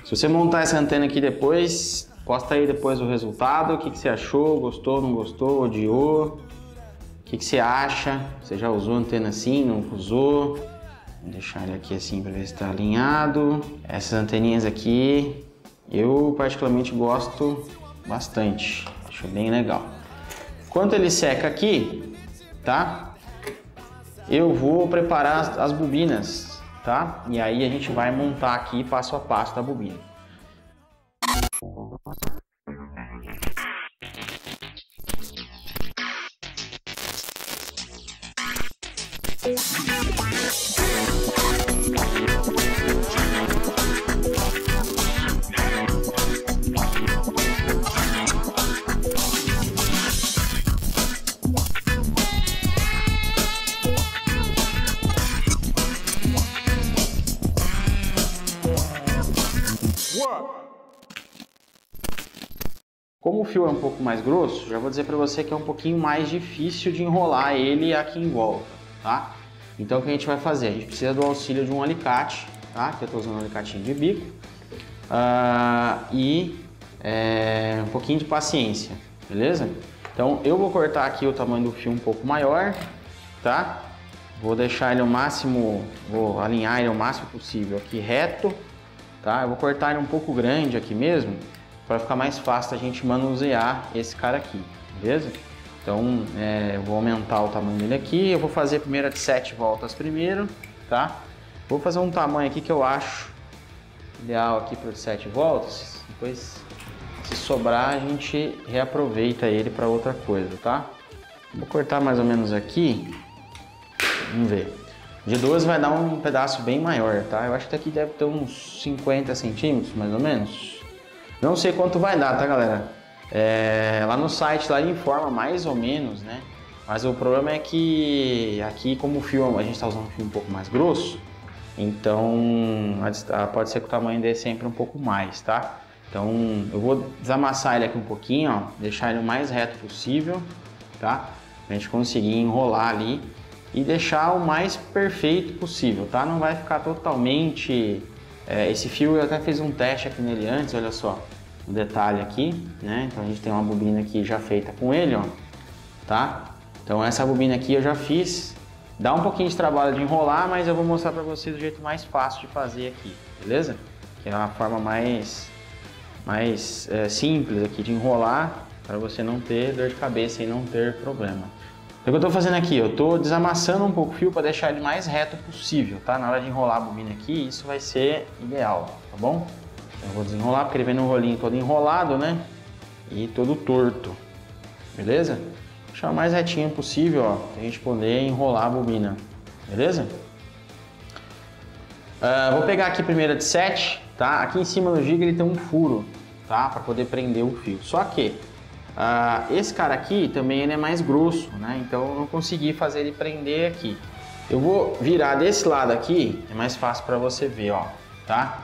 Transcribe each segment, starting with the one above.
Se você montar essa antena aqui depois, posta aí depois o resultado, o que você achou, gostou, não gostou, odiou, o que você acha, você já usou antena assim, não usou, vou deixar ele aqui assim para ver se está alinhado. Essas anteninhas aqui, eu particularmente gosto bastante, acho bem legal. Enquanto ele seca aqui, tá? Eu vou preparar as bobinas, tá? E aí a gente vai montar aqui passo a passo da bobina. Como o fio é um pouco mais grosso, já vou dizer para você que é um pouquinho mais difícil de enrolar ele aqui em volta, tá? Então o que a gente vai fazer? A gente precisa do auxílio de um alicate, tá? Que eu estou usando um alicatinho de bico um pouquinho de paciência, beleza? Então eu vou cortar aqui o tamanho do fio um pouco maior, tá? Vou deixar ele o máximo, vou alinhar ele o máximo possível aqui reto, tá? Eu vou cortar ele um pouco grande aqui mesmo, para ficar mais fácil a gente manusear esse cara aqui, beleza? Então eu vou aumentar o tamanho dele aqui, eu vou fazer a primeira de 7 voltas primeiro, tá? Vou fazer um tamanho aqui que eu acho ideal aqui para 7 voltas, depois se sobrar a gente reaproveita ele para outra coisa, tá? Vou cortar mais ou menos aqui, vamos ver. De 12 vai dar um pedaço bem maior, tá? Eu acho que aqui deve ter uns 50 centímetros, mais ou menos. Não sei quanto vai dar, tá, galera? Lá no site lá ele informa mais ou menos, né? Mas o problema é que aqui, como o fio, a gente está usando um fio um pouco mais grosso, então pode ser que o tamanho dê sempre um pouco mais, tá? Então eu vou desamassar ele aqui um pouquinho, ó, deixar ele o mais reto possível, tá? Pra gente conseguir enrolar ali e deixar o mais perfeito possível, tá? Não vai ficar totalmente... esse fio eu até fiz um teste aqui nele antes, olha só o detalhe aqui, né? Então a gente tem uma bobina aqui já feita com ele, ó, tá? Então essa bobina aqui eu já fiz, dá um pouquinho de trabalho de enrolar, mas eu vou mostrar para vocês o jeito mais fácil de fazer aqui, beleza? Que é uma forma mais simples aqui de enrolar, para você não ter dor de cabeça e não ter problema. O que eu estou fazendo aqui? Eu estou desamassando um pouco o fio para deixar ele mais reto possível, tá? Na hora de enrolar a bobina aqui, isso vai ser ideal, tá bom? Então, eu vou desenrolar porque ele vem no rolinho todo enrolado, né? E todo torto, beleza? Deixar o mais retinho possível, ó, pra gente poder enrolar a bobina, beleza? Vou pegar aqui a primeira de 7, tá? Aqui em cima do giga ele tem um furo, tá? Para poder prender o fio. Só que esse cara aqui também ele é mais grosso, né? Então eu não consegui fazer ele prender aqui. Eu vou virar desse lado aqui, é mais fácil para você ver, ó, tá?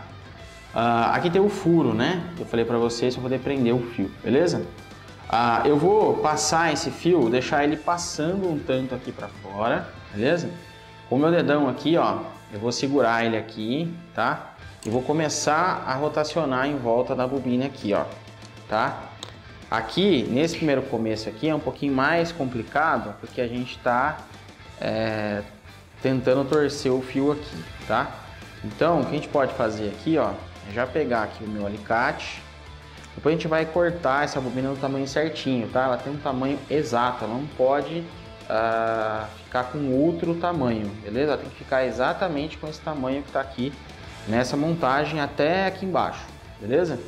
Aqui tem o furo, né? Eu falei para vocês para poder prender o fio, beleza? Eu vou passar esse fio, deixar ele passando um tanto aqui para fora, beleza? Com o meu dedão aqui, ó, eu vou segurar ele aqui, tá? E vou começar a rotacionar em volta da bobina aqui, ó, tá? Aqui, nesse primeiro começo aqui, é um pouquinho mais complicado, porque a gente está tentando torcer o fio aqui, tá? Então, o que a gente pode fazer aqui, ó, é já pegar aqui o meu alicate, depois a gente vai cortar essa bobina no tamanho certinho, tá? Ela tem um tamanho exato, ela não pode ficar com outro tamanho, beleza? Ela tem que ficar exatamente com esse tamanho que está aqui nessa montagem até aqui embaixo, beleza?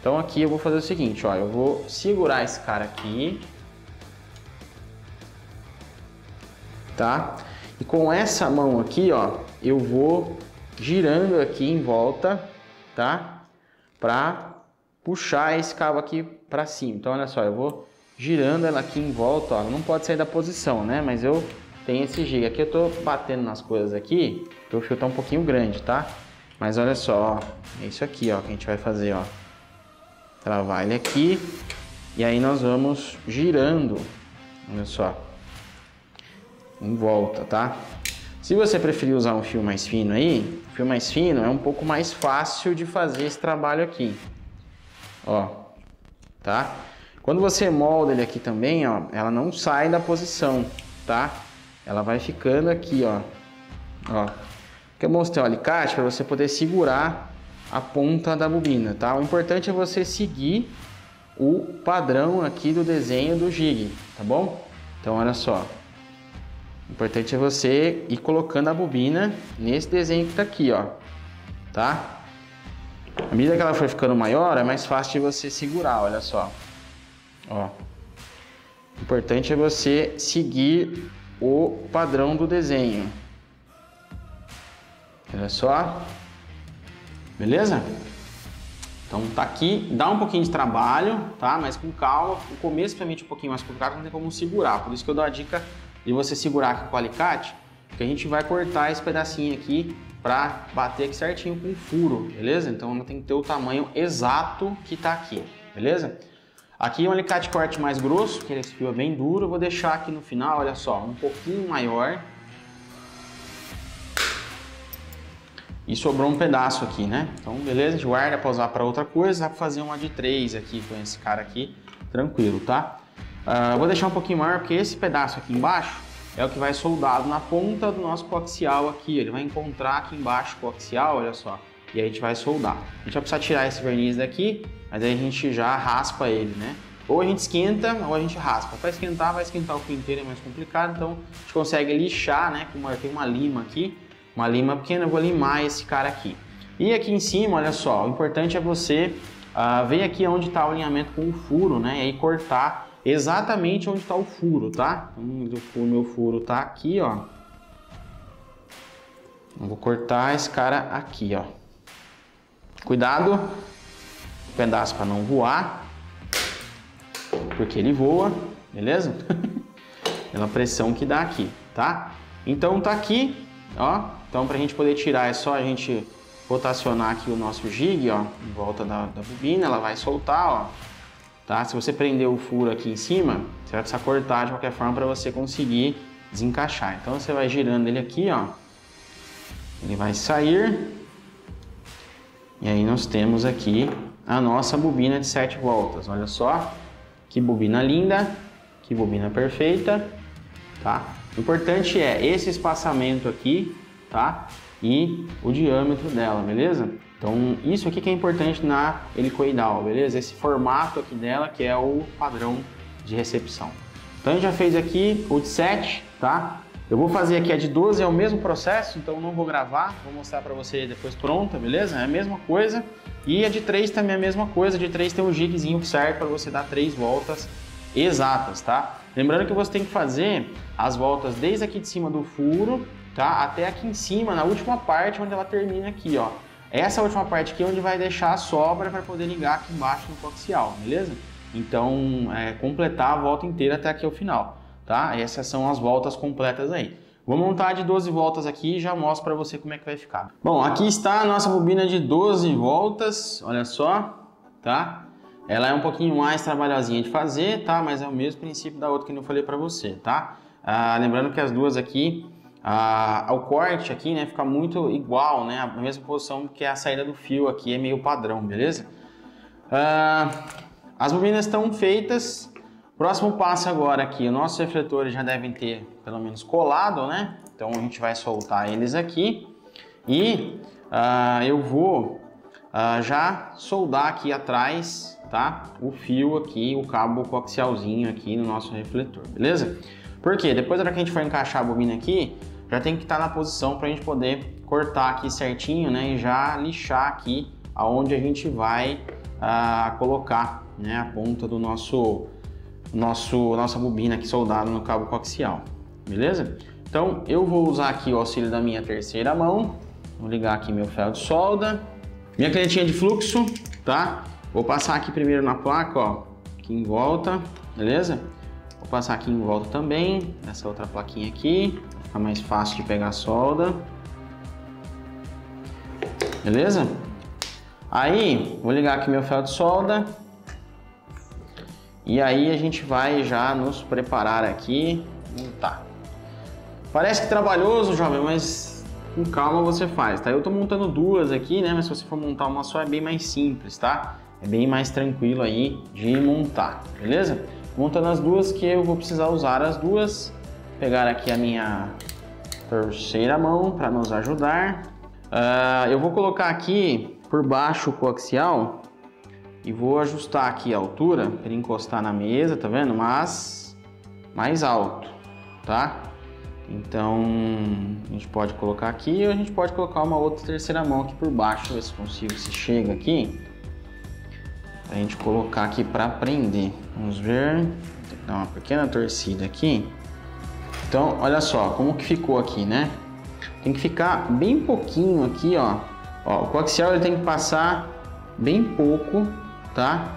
Então aqui eu vou fazer o seguinte, ó, eu vou segurar esse cara aqui, tá? E com essa mão aqui, ó, eu vou girando aqui em volta, tá? Pra puxar esse cabo aqui pra cima. Então olha só, eu vou girando ela aqui em volta, ó, não pode sair da posição, né? Mas eu tenho esse giga. Aqui eu tô batendo nas coisas aqui, porque o fio tá um pouquinho grande, tá? Mas olha só, ó, é isso aqui, ó, que a gente vai fazer, ó. Travar ele aqui e aí nós vamos girando, olha só, em volta, tá? Se você preferir usar um fio mais fino aí, o fio mais fino é um pouco mais fácil de fazer esse trabalho aqui. Ó, tá? Quando você molda ele aqui também, ó, ela não sai da posição, tá? Ela vai ficando aqui, ó. Ó. Eu mostrei o alicate para você poder segurar a ponta da bobina, tá? O importante é você seguir o padrão aqui do desenho do jig, tá bom? Então, olha só. O importante é você ir colocando a bobina nesse desenho que tá aqui, ó. Tá? À medida que ela for ficando maior, é mais fácil de você segurar, olha só. Ó. O importante é você seguir o padrão do desenho. Olha só. Beleza? Então tá aqui, dá um pouquinho de trabalho, tá? Mas com calma. O começo realmente um pouquinho mais complicado, não tem como segurar. Por isso que eu dou a dica de você segurar aqui com o alicate, que a gente vai cortar esse pedacinho aqui para bater aqui certinho com o furo, beleza? Então não tem que ter o tamanho exato que tá aqui, beleza? Aqui é um alicate corte mais grosso, que esse fio é bem duro. Eu vou deixar aqui no final, olha só, um pouquinho maior. E sobrou um pedaço aqui, né? Então, beleza, a gente guarda para usar para outra coisa. Dá para fazer uma de 3 aqui com esse cara aqui, tranquilo, tá? Vou deixar um pouquinho maior porque esse pedaço aqui embaixo é o que vai soldado na ponta do nosso coaxial aqui. Ele vai encontrar aqui embaixo o coaxial, olha só. E aí a gente vai soldar. A gente vai precisar tirar esse verniz daqui, mas aí a gente já raspa ele, né? Ou a gente esquenta ou a gente raspa. Para esquentar, vai esquentar o fio inteiro, é mais complicado. Então a gente consegue lixar, né? Tem uma lima aqui. Uma lima pequena, eu vou limar esse cara aqui. E aqui em cima, olha só, o importante é você ver aqui onde está o alinhamento com o furo, né? E aí cortar exatamente onde está o furo, tá? Então, o meu furo tá aqui, ó. Eu vou cortar esse cara aqui, ó. Cuidado, o pedaço para não voar, porque ele voa, beleza? Pela pressão que dá aqui, tá? Então tá aqui, ó. Então, para a gente poder tirar, é só a gente rotacionar aqui o nosso jig, ó, em volta da bobina, ela vai soltar, ó, tá? Se você prender o furo aqui em cima, você vai precisar cortar de qualquer forma para você conseguir desencaixar. Então, você vai girando ele aqui, ó, ele vai sair, e aí nós temos aqui a nossa bobina de 7 voltas. Olha só, que bobina linda, que bobina perfeita, tá? O importante é esse espaçamento aqui, tá? E o diâmetro dela, beleza? Então isso aqui que é importante na helicoidal, beleza? Esse formato aqui dela que é o padrão de recepção. Então a gente já fez aqui o de 7, tá? Eu vou fazer aqui a de 12, é o mesmo processo, então não vou gravar, vou mostrar para você depois pronta, beleza? É a mesma coisa. E a de 3 também é a mesma coisa, a de 3 tem um jigzinho que serve para você dar 3 voltas exatas, tá? Lembrando que você tem que fazer as voltas desde aqui de cima do furo, tá? Até aqui em cima, na última parte, onde ela termina aqui, ó. Essa última parte aqui é onde vai deixar a sobra para poder ligar aqui embaixo no coaxial, beleza? Então, completar a volta inteira até aqui ao final, tá? Essas são as voltas completas aí. Vou montar de 12 voltas aqui e já mostro para você como é que vai ficar. Bom, aqui está a nossa bobina de 12 voltas, olha só, tá? Ela é um pouquinho mais trabalhosinha de fazer, tá? Mas é o mesmo princípio da outra que eu falei para você, tá? Lembrando que as duas aqui, o corte aqui, né, fica muito igual, né? A mesma posição que a saída do fio aqui é meio padrão, beleza? As bobinas estão feitas. Próximo passo agora aqui, os nossos refletores já devem ter pelo menos colado, né? Então a gente vai soltar eles aqui e eu vou já soldar aqui atrás, tá? O fio aqui, o cabo coaxialzinho aqui no nosso refletor, beleza? Porque depois da hora que a gente for encaixar a bobina aqui, já tem que estar na posição para a gente poder cortar aqui certinho, né? E já lixar aqui aonde a gente vai colocar, né? A ponta do nossa bobina aqui soldada no cabo coaxial, beleza? Então eu vou usar aqui o auxílio da minha terceira mão, vou ligar aqui meu ferro de solda, minha canetinha de fluxo, tá? Vou passar aqui primeiro na placa, ó, aqui em volta, beleza? Vou passar aqui em volta também, essa outra plaquinha aqui, pra ficar mais fácil de pegar a solda, beleza? Aí vou ligar aqui meu ferro de solda. E aí a gente vai já nos preparar aqui, montar. Parece que trabalhoso, jovem, mas com calma você faz, tá? Eu tô montando duas aqui, né? Mas se você for montar uma só é bem mais simples, tá? É bem mais tranquilo aí de montar, beleza? Montando as duas que eu vou precisar usar as duas. Pegar aqui a minha terceira mão para nos ajudar. Eu vou colocar aqui por baixo o coaxial e vou ajustar aqui a altura para ele encostar na mesa, tá vendo? Mas mais alto, tá? Então a gente pode colocar aqui ou a gente pode colocar uma outra terceira mão aqui por baixo, ver se consigo, se chega aqui. A gente colocar aqui para prender. Vamos ver. Tem que dar uma pequena torcida aqui. Então, olha só como que ficou aqui, né? Tem que ficar bem pouquinho aqui, ó. Ó, o coaxial ele tem que passar bem pouco, tá?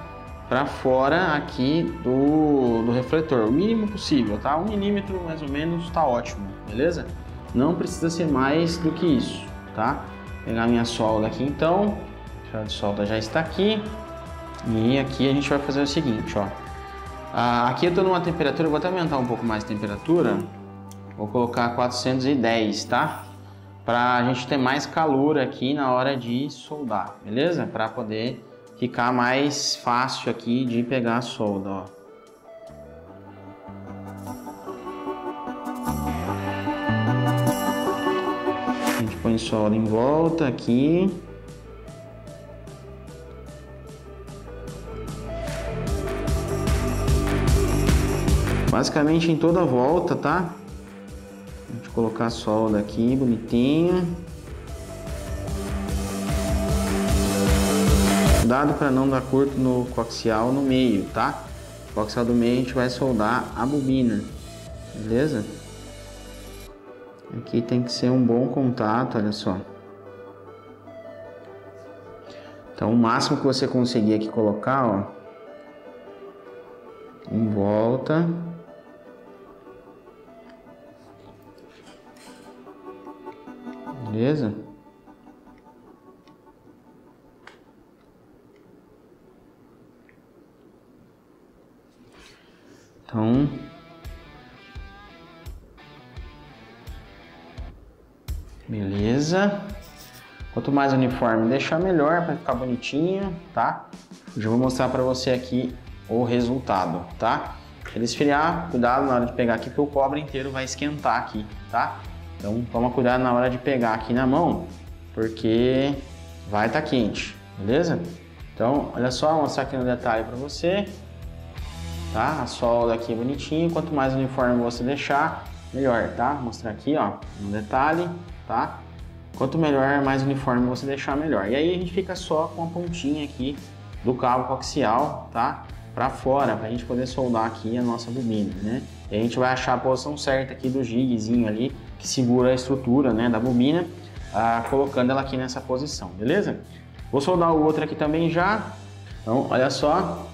Para fora aqui do refletor, o mínimo possível, tá? 1 milímetro mais ou menos tá ótimo, beleza? Não precisa ser mais do que isso, tá? Vou pegar minha solda aqui então. A solda já está aqui. E aqui a gente vai fazer o seguinte, ó. Aqui eu tô numa temperatura, eu vou até aumentar um pouco mais a temperatura. Vou colocar 410, tá? Pra gente ter mais calor aqui na hora de soldar, beleza? Pra poder ficar mais fácil aqui de pegar a solda, ó. A gente põe solda em volta aqui. Basicamente em toda a volta, tá? A gente colocar a solda aqui bonitinho. Cuidado para não dar curto no coaxial no meio, tá? O coaxial do meio a gente vai soldar a bobina, beleza? Aqui tem que ser um bom contato, olha só. Então o máximo que você conseguir aqui colocar, ó, em volta. Beleza? Então, beleza. Quanto mais uniforme deixar melhor para ficar bonitinho, tá? Já vou mostrar para você aqui o resultado, tá? Ele esfriar, cuidado na hora de pegar aqui, porque o cobre inteiro vai esquentar aqui, tá? Então toma cuidado na hora de pegar aqui na mão, porque vai estar quente, beleza? Então, olha só, vou mostrar aqui no detalhe para você, tá? A solda aqui é bonitinho, quanto mais uniforme você deixar, melhor, tá? Vou mostrar aqui, ó, no detalhe, tá? Quanto melhor, mais uniforme você deixar, melhor. E aí a gente fica só com a pontinha aqui do cabo coaxial, tá? Para fora, para a gente poder soldar aqui a nossa bobina, né? E a gente vai achar a posição certa aqui do jigzinho ali, que segura a estrutura, né, da bobina, colocando ela aqui nessa posição, beleza? Vou soldar o outro aqui também já. Então, olha só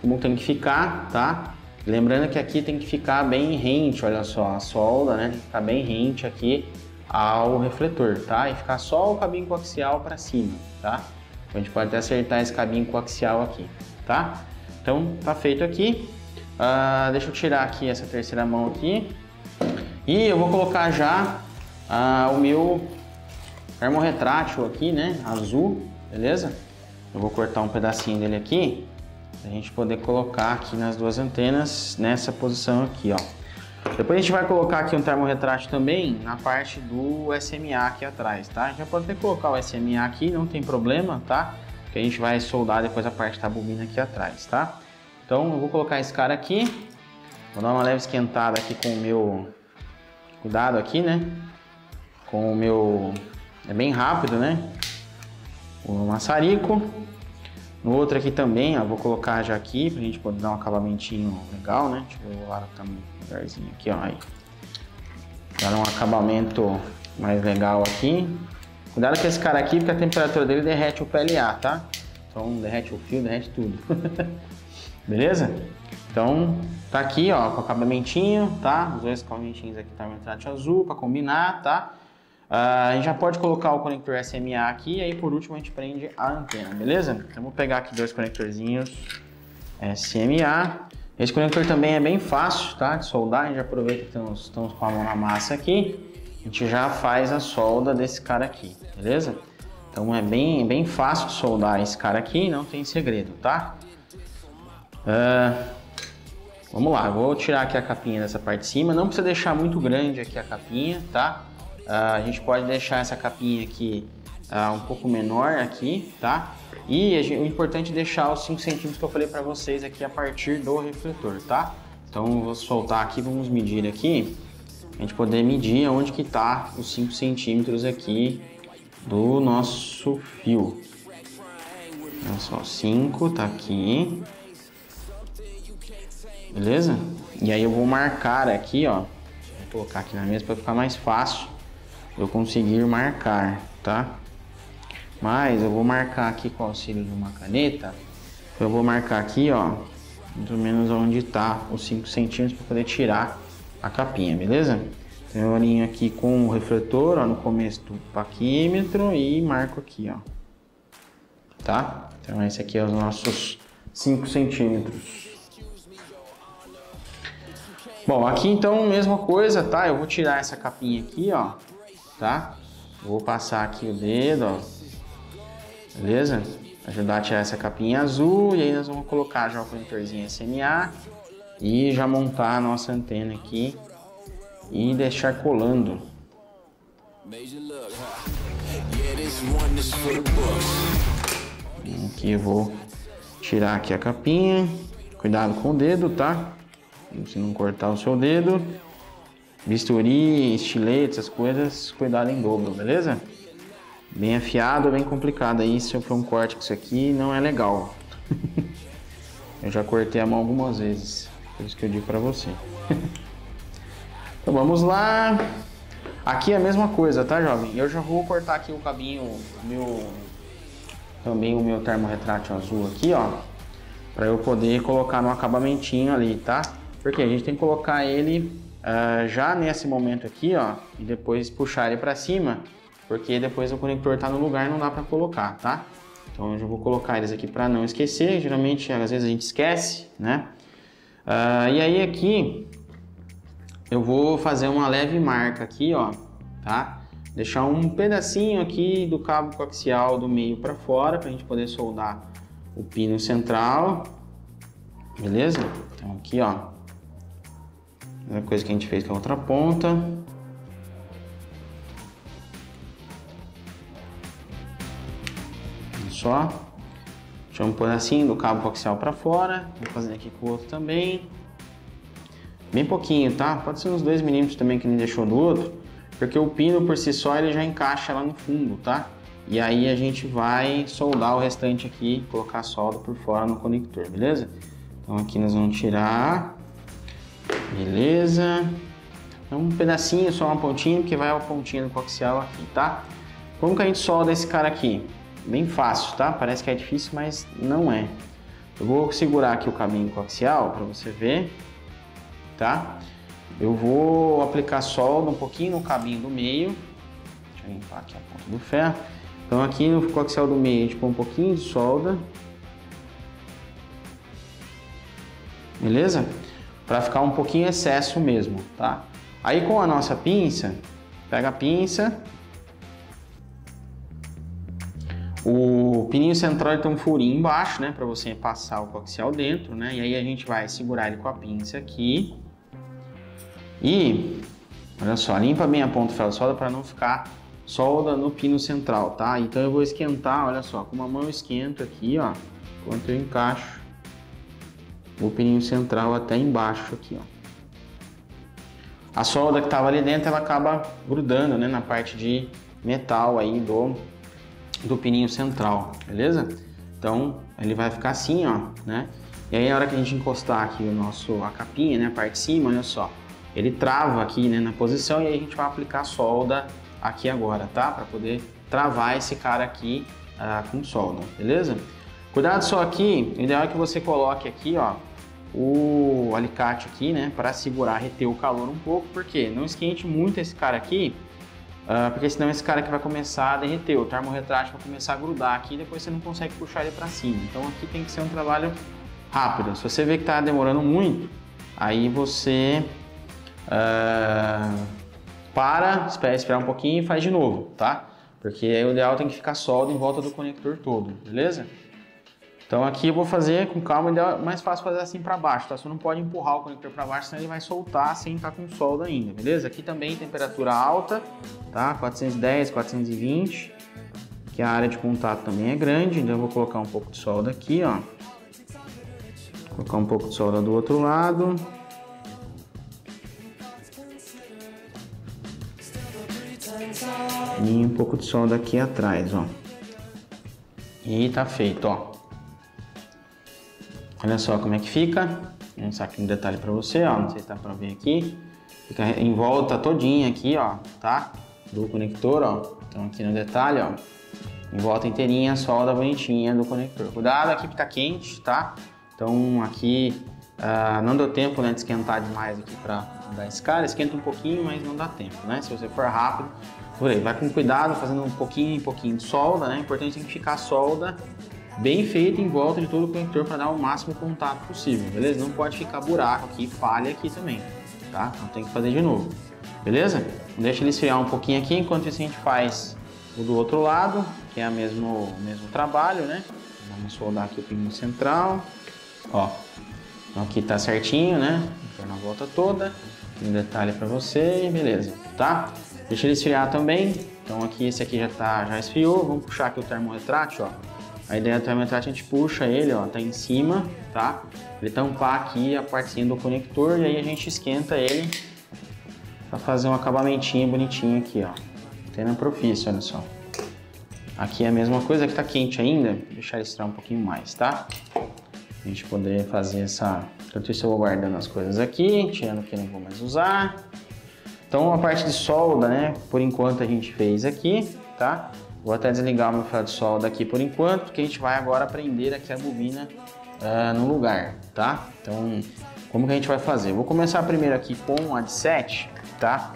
como tem que ficar, tá? Lembrando que aqui tem que ficar bem rente, olha só, a solda, né, tem que ficar bem rente aqui ao refletor, tá? E ficar só o cabinho coaxial para cima, tá? A gente pode até acertar esse cabinho coaxial aqui, tá? Então, tá feito aqui. Deixa eu tirar aqui essa terceira mão aqui. E eu vou colocar já o meu termorretrátil aqui, né? Azul, beleza? Eu vou cortar um pedacinho dele aqui, pra gente poder colocar aqui nas duas antenas, nessa posição aqui, ó. Depois a gente vai colocar aqui um termorretrátil também na parte do SMA aqui atrás, tá? A gente já pode até colocar o SMA aqui, não tem problema, tá? Porque a gente vai soldar depois a parte da bobina aqui atrás, tá? Então eu vou colocar esse cara aqui, vou dar uma leve esquentada aqui com o meu... Cuidado aqui, né? Com o meu... É bem rápido, né? O maçarico. No outro aqui também, ó, vou colocar já aqui pra gente poder dar um acabamentinho legal, né? Deixa eu ver o lado tá melhorzinho aqui, ó. Aí. Dar um acabamento mais legal aqui. Cuidado com esse cara aqui, porque a temperatura dele derrete o PLA, tá? Então derrete o fio, derrete tudo. Beleza? Então tá aqui, ó, com o acabamentinho, tá? Os dois acabamentinhos aqui tá no retrátil azul para combinar, tá? A gente já pode colocar o conector SMA aqui e aí por último a gente prende a antena, beleza? Então vou pegar aqui dois conectorzinhos SMA Esse conector também é bem fácil, tá, de soldar. A gente aproveita que estamos com a mão na massa aqui, a gente já faz a solda desse cara aqui, beleza? Então é bem fácil de soldar esse cara aqui, não tem segredo, tá? Vamos lá, vou tirar aqui a capinha dessa parte de cima. Não precisa deixar muito grande aqui a capinha, tá? A gente pode deixar essa capinha aqui um pouco menor aqui, tá? E o importante é deixar os 5 centímetros que eu falei para vocês aqui a partir do refletor, tá? Então eu vou soltar aqui, vamos medir aqui, a gente poder medir onde que tá os 5 centímetros aqui do nosso fio. Olha só, 5 tá aqui. Beleza? E aí eu vou marcar aqui, ó. Vou colocar aqui na mesa para ficar mais fácil eu conseguir marcar, tá? Mas eu vou marcar aqui com o auxílio de uma caneta. Eu vou marcar aqui, ó, mais ou menos onde tá os 5 centímetros para poder tirar a capinha, beleza? Então eu alinho aqui com o refletor, ó, no começo do paquímetro e marco aqui, ó. Tá? Então esse aqui é os nossos 5 centímetros. Bom, aqui então mesma coisa, tá? Eu vou tirar essa capinha aqui, ó, tá? Vou passar aqui o dedo, ó, beleza? Ajudar a tirar essa capinha azul e aí nós vamos colocar já o conectorzinho SMA e já montar a nossa antena aqui e deixar colando. Aqui eu vou tirar aqui a capinha, cuidado com o dedo, tá? Se não cortar o seu dedo, bisturi, estilete, essas coisas, cuidado em dobro, beleza? Bem afiado, bem complicado aí, se eu for um corte com isso aqui, não é legal. Eu já cortei a mão algumas vezes, por isso que eu digo pra você. Então vamos lá. Aqui é a mesma coisa, tá, jovem? Eu já vou cortar aqui o cabinho, também o meu termorretrátil azul aqui, ó, pra eu poder colocar no acabamentinho ali, tá? Porque a gente tem que colocar ele já nesse momento aqui, ó, e depois puxar ele para cima, porque depois o conector tá no lugar e não dá para colocar, tá? Então eu já vou colocar eles aqui para não esquecer. Geralmente, às vezes a gente esquece, né? E aí aqui eu vou fazer uma leve marca aqui, ó, tá? Deixar um pedacinho aqui do cabo coaxial do meio para fora para a gente poder soldar o pino central, beleza? Então aqui, ó. A coisa que a gente fez com a outra ponta. Olha só. Deixa um pedacinho do cabo coaxial para fora. Vou fazer aqui com o outro também. Bem pouquinho, tá? Pode ser uns 2 milímetros também que nem deixou do outro. Porque o pino por si só ele já encaixa lá no fundo, tá? E aí a gente vai soldar o restante aqui, colocar a solda por fora no conector, beleza? Então aqui nós vamos tirar. Beleza, um pedacinho, só uma pontinha, porque vai a pontinha do coaxial aqui, tá? Como que a gente solda esse cara aqui? Bem fácil, tá? Parece que é difícil, mas não é. Eu vou segurar aqui o cabinho coaxial para você ver, tá? Eu vou aplicar solda um pouquinho no cabinho do meio. Deixa eu limpar aqui a ponta do ferro. Então aqui no coaxial do meio a gente põe um pouquinho de solda. Beleza? Para ficar um pouquinho excesso mesmo, tá? Aí com a nossa pinça, pega a pinça, o pininho central tem um furinho embaixo, né, para você passar o coaxial dentro, né? E aí a gente vai segurar ele com a pinça aqui e, olha só, limpa bem a ponta do ferro solda para não ficar solda no pino central, tá? Então eu vou esquentar, olha só, com uma mão eu esquento aqui, ó, enquanto eu encaixo o pininho central até embaixo aqui, ó. A solda que estava ali dentro, ela acaba grudando, né, na parte de metal aí do pininho central, beleza? Então, ele vai ficar assim, ó, né? E aí, na hora que a gente encostar aqui a capinha, né, a parte de cima, olha só, ele trava aqui, né, na posição, e aí a gente vai aplicar a solda aqui agora, tá? Para poder travar esse cara aqui com solda, beleza? Cuidado só aqui, o ideal é que você coloque aqui, ó, o alicate aqui, né, para segurar, reter o calor um pouco, porque não esquente muito esse cara aqui, porque senão esse cara aqui vai começar a derreter, o termorretrátil vai começar a grudar aqui e depois você não consegue puxar ele para cima. Então aqui tem que ser um trabalho rápida. Se você vê que está demorando muito, aí você espera um pouquinho e faz de novo, tá? Porque aí o ideal tem que ficar solda em volta do conector todo, beleza? Então aqui eu vou fazer com calma, é mais fácil fazer assim para baixo, tá? Você não pode empurrar o conector para baixo, senão ele vai soltar sem estar com solda ainda, beleza? Aqui também temperatura alta, tá? 410, 420, que a área de contato também é grande, então eu vou colocar um pouco de solda aqui, ó. Colocar um pouco de solda do outro lado. E um pouco de solda aqui atrás, ó. E tá feito, ó. Olha só como é que fica. Vou mostrar aqui um detalhe pra você, ó. Não sei se dá pra ver aqui. Fica em volta todinha aqui, ó, tá? Do conector, ó. Então aqui no detalhe, ó. Em volta inteirinha a solda bonitinha do conector. Cuidado aqui que tá quente, tá? Então aqui não deu tempo, né, de esquentar demais aqui pra dar esse cara. Esquenta um pouquinho, mas não dá tempo, né? Se você for rápido, por aí. Vai com cuidado, fazendo um pouquinho de solda, né? O importante é que ficar a solda bem feita em volta de todo o conector para dar o máximo contato possível, beleza? Não pode ficar buraco aqui, falha aqui também, tá? Então tem que fazer de novo, beleza? Deixa ele esfriar um pouquinho aqui, enquanto isso a gente faz o do outro lado, que é o mesmo trabalho, né? Vamos soldar aqui o pino central, ó. Então aqui tá certinho, né? Na volta toda, um detalhe para você, beleza, tá? Deixa ele esfriar também. Então aqui esse aqui já esfriou. Vamos puxar aqui o termoretrátil, ó. A ideia do termoretrátil, a gente puxa ele, ó, tá em cima, tá? Ele tampar aqui a partezinha do conector e aí a gente esquenta ele para fazer um acabamentinho bonitinho aqui, ó. Tendo propício, olha só. Aqui é a mesma coisa, que tá quente ainda. Vou deixar ele esfriar um pouquinho mais, tá? A gente poder fazer essa... Enquanto isso eu vou guardando as coisas aqui, tirando o que eu não vou mais usar. Então a parte de solda, né, por enquanto a gente fez aqui, tá? Vou até desligar o meu ferro de solda aqui por enquanto, porque a gente vai agora prender aqui a bobina no lugar, tá? Então, como que a gente vai fazer? Vou começar primeiro aqui com a de 7, tá?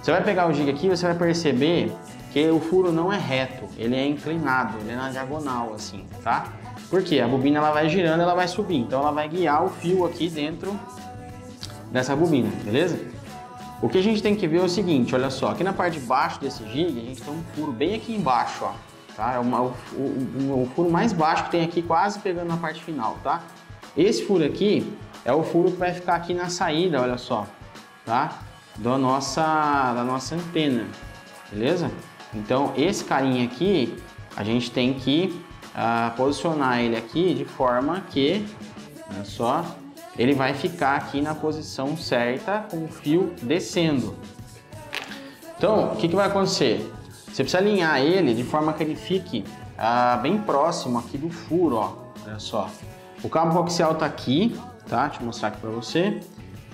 Você vai pegar o giga aqui e você vai perceber que o furo não é reto, ele é inclinado, ele é na diagonal assim, tá? Porque a bobina ela vai girando, ela vai subir, então ela vai guiar o fio aqui dentro dessa bobina, beleza? O que a gente tem que ver é o seguinte, olha só, aqui na parte de baixo desse giga, a gente tem um furo bem aqui embaixo, ó, tá? É o furo mais baixo que tem aqui, quase pegando na parte final, tá? Esse furo aqui é o furo que vai ficar aqui na saída, olha só, tá? Da nossa antena, beleza? Então, esse carinha aqui, a gente tem que posicionar ele aqui de forma que, olha só, ele vai ficar aqui na posição certa com o fio descendo. Então, o que vai acontecer? Você precisa alinhar ele de forma que ele fique bem próximo aqui do furo, ó. Olha só. O cabo coaxial tá aqui, tá? Deixa eu mostrar aqui para você.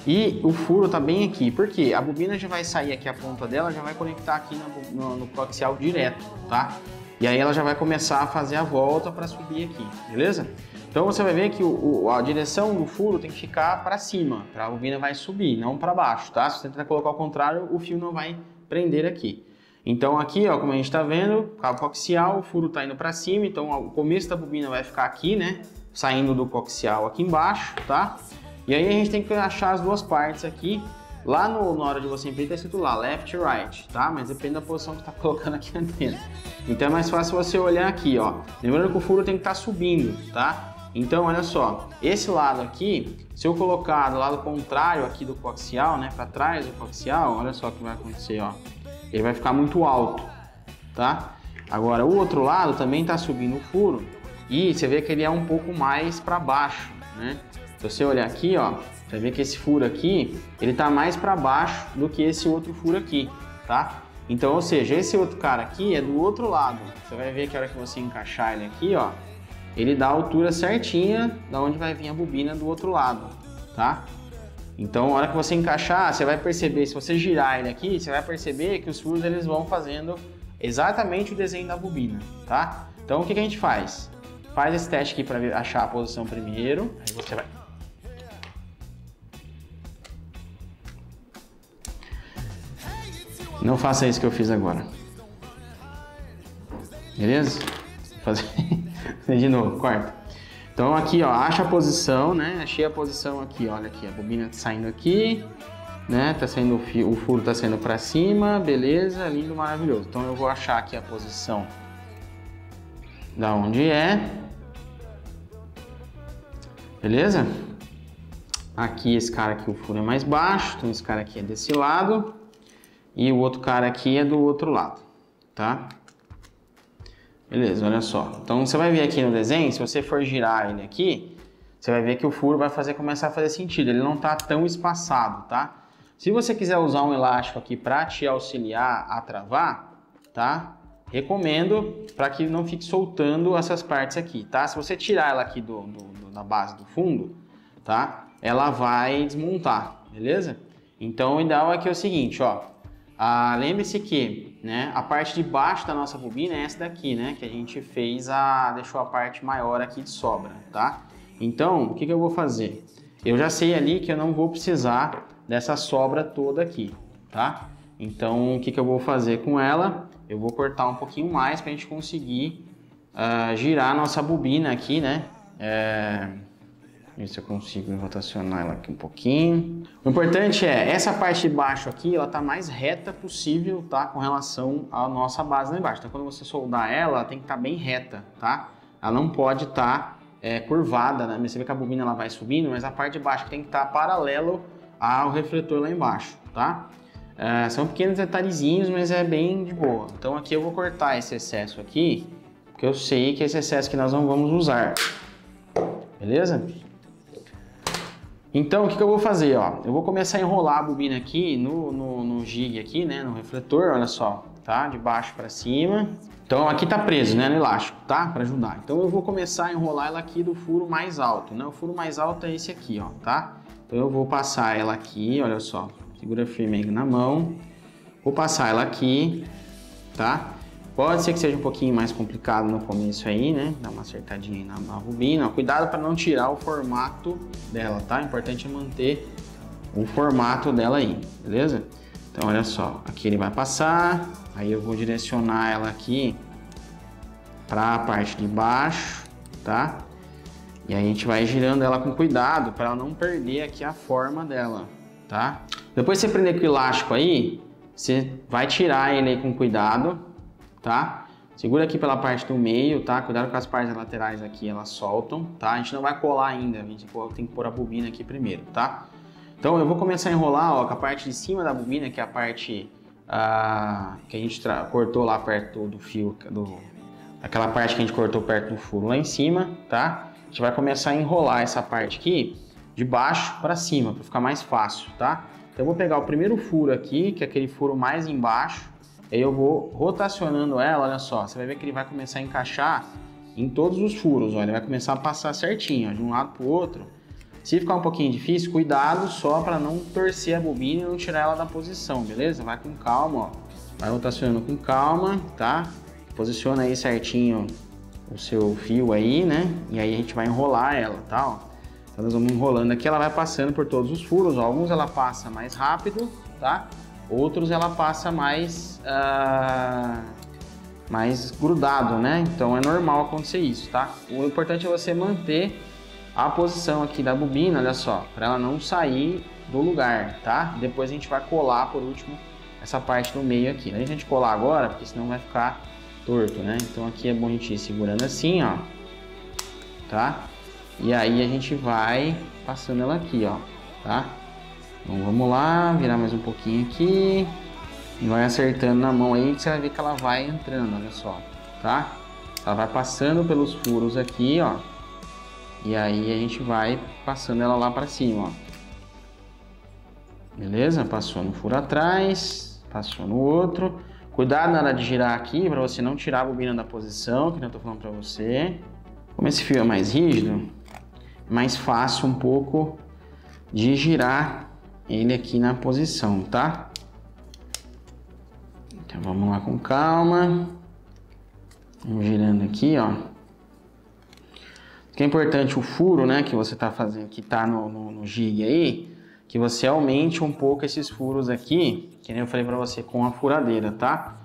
E o furo tá bem aqui. Por quê? A bobina já vai sair aqui, a ponta dela já vai conectar aqui no coaxial direto, tá? E aí ela já vai começar a fazer a volta para subir aqui, beleza? Então você vai ver que a direção do furo tem que ficar para cima, a bobina vai subir, não para baixo, tá? Se você tentar colocar ao contrário, o fio não vai prender aqui. Então aqui, ó, como a gente está vendo, cabo coaxial, o furo está indo para cima, então o começo da bobina vai ficar aqui, né? Saindo do coaxial aqui embaixo, tá? E aí a gente tem que achar as duas partes aqui. Lá na hora de você imprimir, tá escrito lá, left e right, tá? Mas depende da posição que tá colocando aqui a antena. Então é mais fácil você olhar aqui, ó. Lembrando que o furo tem que estar subindo, tá? Então, olha só, esse lado aqui, se eu colocar do lado contrário aqui do coaxial, né, para trás do coaxial, olha só o que vai acontecer, ó. Ele vai ficar muito alto, tá? Agora, o outro lado também tá subindo o furo e você vê que ele é um pouco mais para baixo, né? Se você olhar aqui, ó, você vai ver que esse furo aqui, ele tá mais para baixo do que esse outro furo aqui, tá? Então, ou seja, esse outro cara aqui é do outro lado. Você vai ver que a hora que você encaixar ele aqui, ó, ele dá a altura certinha da onde vai vir a bobina do outro lado, tá? Então, a hora que você encaixar, você vai perceber, se você girar ele aqui, você vai perceber que os furos eles vão fazendo exatamente o desenho da bobina, tá? Então, o que a gente faz? Faz esse teste aqui para achar a posição primeiro, aí você vai... Não faça isso que eu fiz agora. Beleza? Vou fazer de novo, corta. Então aqui, ó, acha a posição, né? Achei a posição aqui, olha aqui, a bobina tá saindo aqui, né? Tá saindo o furo tá saindo para cima, beleza, lindo, maravilhoso. Então eu vou achar aqui a posição da onde é, beleza? Aqui esse cara aqui o furo é mais baixo, então esse cara aqui é desse lado e o outro cara aqui é do outro lado, tá? Beleza, olha só. Então você vai ver aqui no desenho, se você for girar ele aqui, você vai ver que o furo vai começar a fazer sentido. Ele não está tão espaçado, tá? Se você quiser usar um elástico aqui para te auxiliar a travar, tá? Recomendo para que não fique soltando essas partes aqui, tá? Se você tirar ela aqui da base do fundo, tá? Ela vai desmontar, beleza? Então o ideal aqui é o seguinte, ó. Lembre-se que, né, a parte de baixo da nossa bobina é essa daqui, né, que a gente deixou a parte maior aqui de sobra, tá? Então, o que eu vou fazer? Eu já sei ali que eu não vou precisar dessa sobra toda aqui, tá? Então, o que eu vou fazer com ela? Eu vou cortar um pouquinho mais para a gente conseguir girar a nossa bobina aqui, né? Ver se eu consigo rotacionar ela aqui um pouquinho. O importante é, essa parte de baixo aqui, ela tá mais reta possível, tá? Com relação à nossa base lá embaixo. Então, quando você soldar ela tem que estar bem reta, tá? Ela não pode estar curvada, né? Você vê que a bobina ela vai subindo, mas a parte de baixo tem que estar paralelo ao refletor lá embaixo, tá? São pequenos detalhezinhos, mas é bem de boa. Então, aqui eu vou cortar esse excesso aqui, porque eu sei que esse excesso que nós não vamos usar. Beleza? Então, o que eu vou fazer, ó? Eu vou começar a enrolar a bobina aqui no jig aqui, né? No refletor, olha só, tá? De baixo para cima. Então, aqui tá preso, né? No elástico, tá? Para ajudar. Então, eu vou começar a enrolar ela aqui do furo mais alto, né? O furo mais alto é esse aqui, ó, tá? Então, eu vou passar ela aqui, olha só. Segura firme aí na mão. Vou passar ela aqui, tá? Pode ser que seja um pouquinho mais complicado no começo aí, né? Dá uma acertadinha aí na bobina. Cuidado para não tirar o formato dela, tá? O importante é manter o formato dela aí, beleza? Então, olha só. Aqui ele vai passar. Aí eu vou direcionar ela aqui para a parte de baixo, tá? E aí a gente vai girando ela com cuidado para ela não perder aqui a forma dela, tá? Depois que você prender com o elástico aí, você vai tirar ele aí com cuidado, tá? Segura aqui pela parte do meio, tá? Cuidado com as partes laterais aqui, elas soltam, tá? A gente não vai colar ainda, a gente tem que pôr a bobina aqui primeiro, tá? Então eu vou começar a enrolar, ó, com a parte de cima da bobina, que é a parte que a gente cortou lá perto do fio, aquela parte que a gente cortou perto do furo lá em cima, tá? A gente vai começar a enrolar essa parte aqui de baixo para cima, para ficar mais fácil, tá? Então eu vou pegar o primeiro furo aqui, que é aquele furo mais embaixo. Aí eu vou rotacionando ela, olha só, você vai ver que ele vai começar a encaixar em todos os furos, ó, ele vai começar a passar certinho, ó, de um lado para o outro. Se ficar um pouquinho difícil, cuidado só para não torcer a bobina e não tirar ela da posição, beleza? Vai com calma, ó, vai rotacionando com calma, tá? Posiciona aí certinho o seu fio aí, né? E aí a gente vai enrolar ela, tá? Ó. Então nós vamos enrolando aqui, ela vai passando por todos os furos, ó. Alguns ela passa mais rápido, tá? Outros ela passa mais grudado, né? Então é normal acontecer isso, tá? O importante é você manter a posição aqui da bobina, olha só, para ela não sair do lugar, tá? Depois a gente vai colar por último essa parte do meio aqui. Não é a gente colar agora, porque senão vai ficar torto, né? Então aqui é bom a gente ir segurando assim, ó, tá? E aí a gente vai passando ela aqui, ó, tá? Então vamos lá, virar mais um pouquinho aqui e vai acertando na mão aí que você vai ver que ela vai entrando, olha só, tá? Ela vai passando pelos furos aqui, ó, e aí a gente vai passando ela lá pra cima, ó. Beleza? Passou no furo atrás, passou no outro. Cuidado na hora de girar aqui para você não tirar a bobina da posição, que eu tô falando pra você. Como esse fio é mais rígido, é mais fácil um pouco de girar ele aqui na posição, tá? Então vamos lá com calma. Vamos girando aqui, ó. O que é importante, o furo, né, que você tá fazendo, que tá no jig aí, que você aumente um pouco esses furos aqui, que nem eu falei pra você, com a furadeira, tá?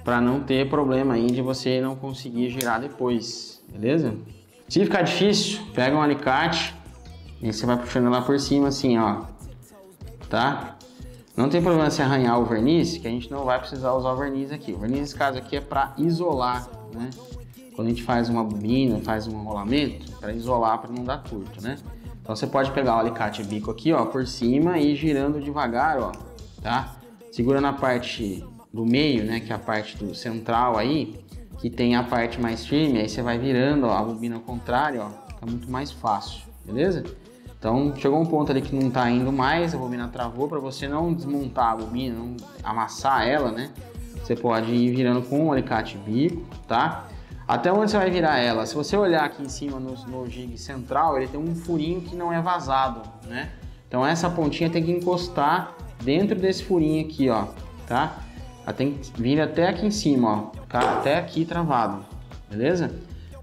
Pra não ter problema aí de você não conseguir girar depois, beleza? Se ficar difícil, pega um alicate e você vai puxando lá por cima assim, ó, tá? Não tem problema se arranhar o verniz, que a gente não vai precisar usar o verniz aqui. O verniz nesse caso aqui é para isolar, né? Quando a gente faz uma bobina, faz um rolamento, para isolar, para não dar curto, né? Então você pode pegar o alicate bico aqui, ó, por cima e ir girando devagar, ó, tá? Segura na parte do meio, né, que é a parte do central aí, que tem a parte mais firme, aí você vai virando, ó, a bobina ao contrário, ó, fica muito mais fácil, beleza? Então chegou um ponto ali que não tá indo mais, a bobina travou, para você não desmontar a bobina, não amassar ela, né? Você pode ir virando com o alicate bico, tá? Até onde você vai virar ela? Se você olhar aqui em cima no jig central, ele tem um furinho que não é vazado, né? Então essa pontinha tem que encostar dentro desse furinho aqui, ó, tá? Ela tem que vir até aqui em cima, ó, ficar até aqui travado, beleza?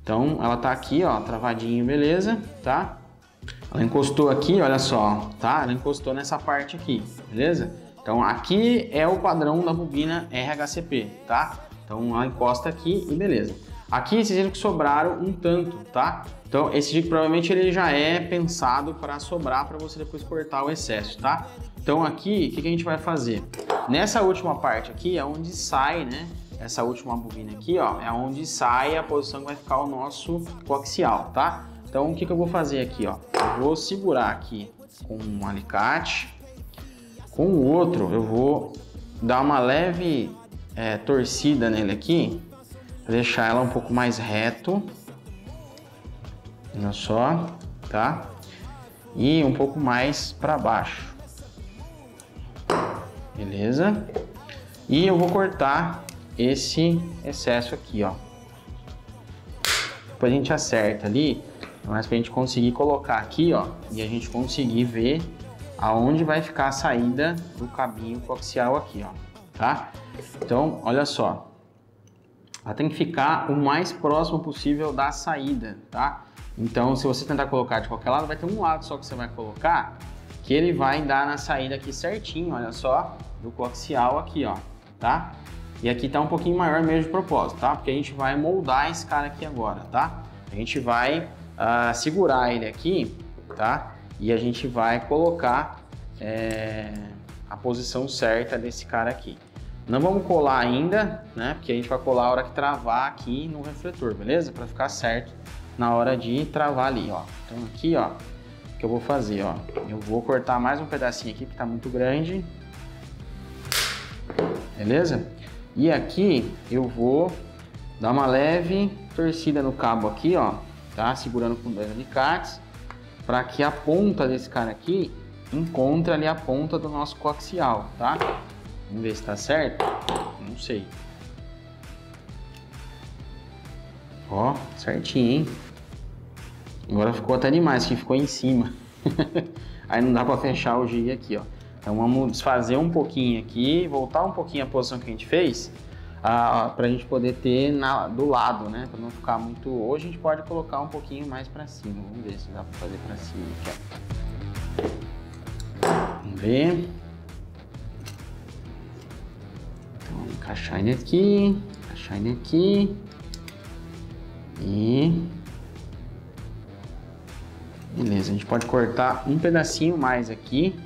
Então ela tá aqui, ó, travadinho, beleza, tá? Ela encostou aqui, olha só, tá? Ela encostou nessa parte aqui, beleza? Então aqui é o padrão da bobina RHCP, tá? Então ela encosta aqui e beleza. Aqui vocês viram que sobraram um tanto, tá? Então esse jig provavelmente ele já é pensado para sobrar para você depois cortar o excesso, tá? Então aqui, o que a gente vai fazer? Nessa última parte aqui é onde sai, né? Essa última bobina aqui, ó, é onde sai a posição que vai ficar o nosso coaxial, tá? Então o que eu vou fazer aqui, ó? Eu vou segurar aqui com um alicate, com o outro eu vou dar uma leve torcida nele aqui, pra deixar ela um pouco mais reto, olha só, tá? E um pouco mais para baixo, beleza? E eu vou cortar esse excesso aqui, ó. Depois a gente acerta ali, mas pra gente conseguir colocar aqui, ó, e a gente conseguir ver aonde vai ficar a saída do cabinho coaxial aqui, ó, tá? Então, olha só, ela tem que ficar o mais próximo possível da saída, tá? Então, se você tentar colocar de qualquer lado, vai ter um lado só que você vai colocar, que ele vai dar na saída aqui certinho, olha só, do coaxial aqui, ó, tá? E aqui tá um pouquinho maior mesmo de propósito, tá? Porque a gente vai moldar esse cara aqui agora, tá? A gente vai segurar ele aqui, tá? E a gente vai colocar a posição certa desse cara aqui. Não vamos colar ainda, né? Porque a gente vai colar a hora que travar aqui no refletor, beleza? Para ficar certo na hora de travar ali, ó. Então aqui, ó, o que eu vou fazer, ó, eu vou cortar mais um pedacinho aqui que tá muito grande, beleza? E aqui eu vou dar uma leve torcida no cabo aqui, ó, tá? Segurando com dois alicates, para que a ponta desse cara aqui encontre ali a ponta do nosso coaxial, tá? Vamos ver se tá certo? Não sei. Ó, certinho, hein? Agora ficou até demais, que ficou em cima. Aí não dá para fechar o jig aqui, ó. Então vamos desfazer um pouquinho aqui, voltar um pouquinho a posição que a gente fez, para a gente poder ter do lado, né? Para não ficar muito... Hoje a gente pode colocar um pouquinho mais para cima. Vamos ver se dá para fazer para cima aqui, ó. Vamos ver. Então vamos encaixar ele aqui, e... Beleza, a gente pode cortar um pedacinho mais aqui.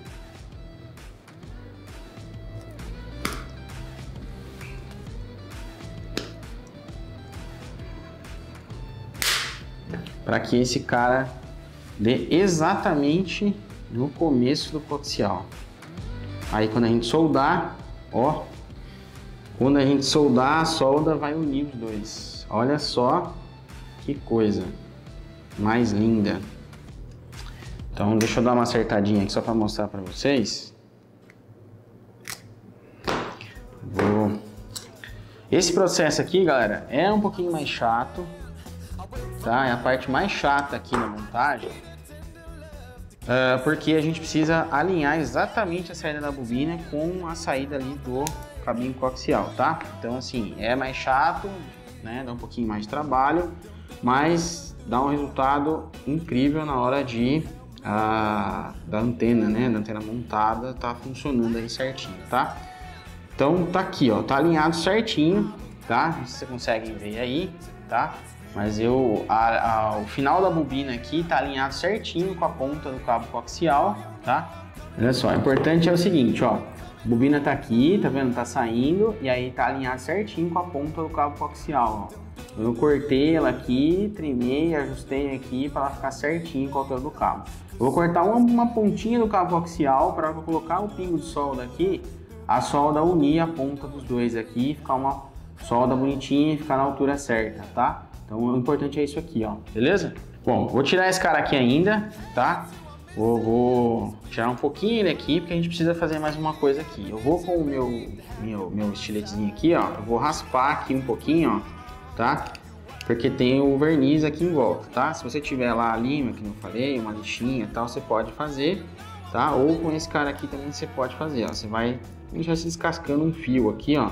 Para que esse cara dê exatamente no começo do coaxial. Aí quando a gente soldar, ó, quando a gente soldar, a solda vai unir os dois. Olha só que coisa mais linda. Então deixa eu dar uma acertadinha aqui só para mostrar para vocês. Esse processo aqui, galera, é um pouquinho mais chato, tá? É a parte mais chata aqui na montagem, porque a gente precisa alinhar exatamente a saída da bobina com a saída ali do cabinho coaxial, tá? Então assim, é mais chato, né? Dá um pouquinho mais de trabalho, mas dá um resultado incrível na hora de da antena, né? Da antena montada, tá funcionando aí certinho, tá? Então tá aqui, ó, tá alinhado certinho, tá? Vocês conseguem ver aí, tá? Mas o final da bobina aqui tá alinhado certinho com a ponta do cabo coaxial, tá? Olha só, o importante é o seguinte, ó. A bobina tá aqui, tá vendo? Tá saindo e aí tá alinhado certinho com a ponta do cabo coaxial, ó. Eu cortei ela aqui, trimei, ajustei aqui para ela ficar certinho com a altura do cabo. Eu vou cortar uma pontinha do cabo coaxial para eu colocar o pingo de solda aqui, a solda unir a ponta dos dois aqui, ficar uma solda bonitinha e ficar na altura certa, tá? Então o importante é isso aqui, ó, beleza? Bom, vou tirar esse cara aqui ainda, tá? Vou tirar um pouquinho ele aqui, porque a gente precisa fazer mais uma coisa aqui. Eu vou com o meu estiletezinho aqui, ó, eu vou raspar aqui um pouquinho, ó, tá? Porque tem o verniz aqui em volta, tá? Se você tiver lá a lima, que não falei, uma lixinha e tal, você pode fazer, tá? Ou com esse cara aqui também você pode fazer, ó. Você vai deixar se descascando um fio aqui, ó.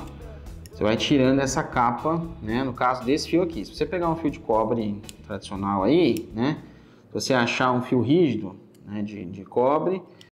Você vai tirando essa capa, né? No caso desse fio aqui, se você pegar um fio de cobre tradicional aí, né? Se você achar um fio rígido, né, de cobre,